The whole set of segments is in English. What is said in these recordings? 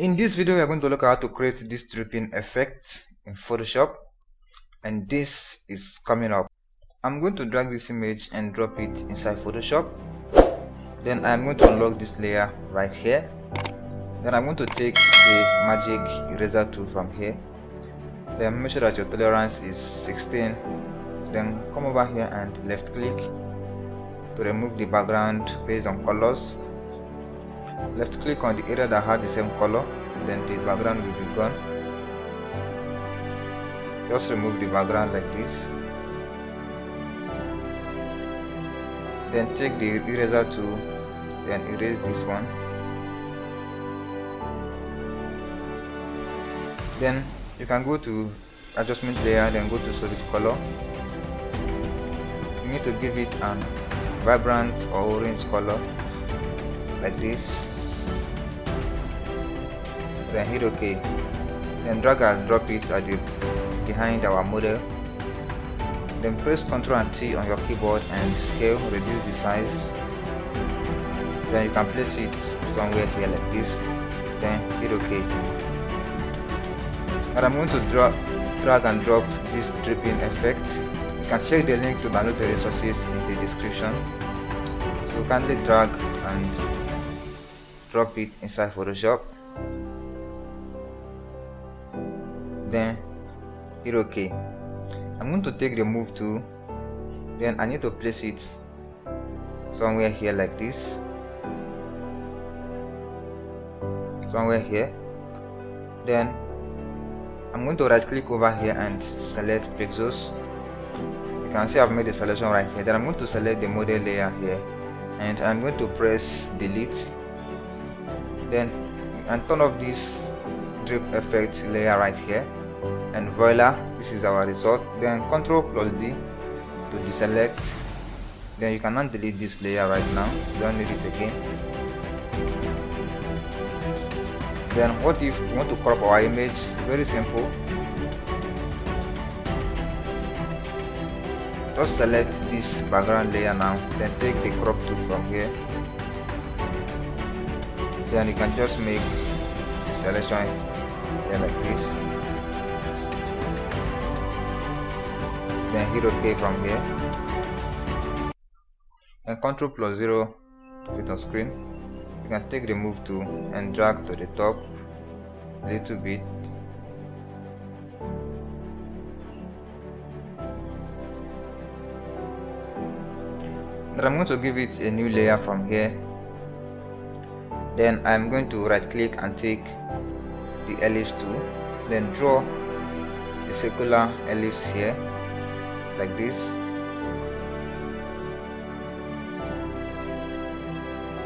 In this video, we are going to look at how to create this dripping effect in Photoshop, and this is coming up. I'm going to drag this image and drop it inside Photoshop. Then I'm going to unlock this layer right here. Then I'm going to take the magic eraser tool from here. Then make sure that your tolerance is 16. Then come over here and left click to remove the background based on colors. Left click on the area that has the same color, then the background will be gone. Just remove the background like this. Then take the eraser tool, then erase this one. Then you can go to adjustment layer, then go to solid color. You need to give it an vibrant or orange color like this. Then hit OK. Then drag and drop it at the behind our model. Then press Ctrl and T on your keyboard and scale, reduce the size. Then you can place it somewhere here like this. Then hit OK. And I'm going to drag and drop this dripping effect. You can check the link to download the resources in the description. So kindly drag and drop it inside Photoshop. Then hit OK. I'm going to take the move tool. Then I need to place it somewhere here like this. Somewhere here. Then I'm going to right click over here and select pixels. You can see I've made the selection right here. Then I'm going to select the model layer here and I'm going to press delete. Then and turn off this drip effect layer right here, and voila, this is our result. Then Ctrl plus D to deselect. Then you cannot delete this layer right now, you don't need it again. Then what if we want to crop our image? Very simple. Just select this background layer now, then take the crop tool from here. Then you can just make the selection here like this. Then hit OK from here. And Ctrl plus 0 to fit on screen. You can take the move tool and drag to the top a little bit. Then I'm going to give it a new layer from here. Then I'm going to right click and take the ellipse tool, then draw a circular ellipse here like this.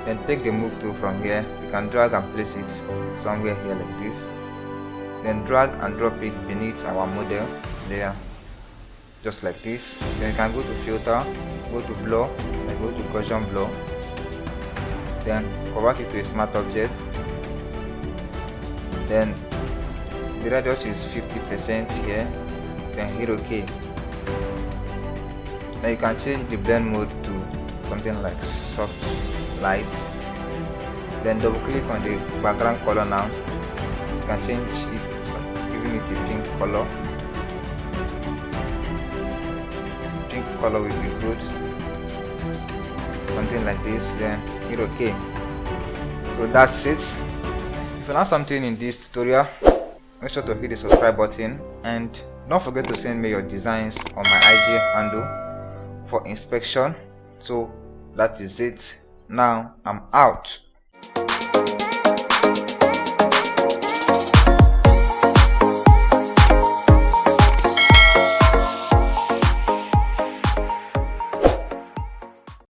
Then take the move tool from here. You can drag and place it somewhere here like this. Then drag and drop it beneath our model layer just like this. Then you can go to filter, go to blur, and go to Gaussian blur. Then convert it to a smart object. Then the radius is 50% here. Then hit OK. Then you can change the blend mode to something like soft light. Then double click on the background color now. You can change it, giving it a pink color. Pink color will be good. Something like this. Then hit OK. So that's it. If you learned something in this tutorial, make sure to hit the subscribe button and don't forget to send me your designs on my IG handle for inspection. So that is it. Now I'm out.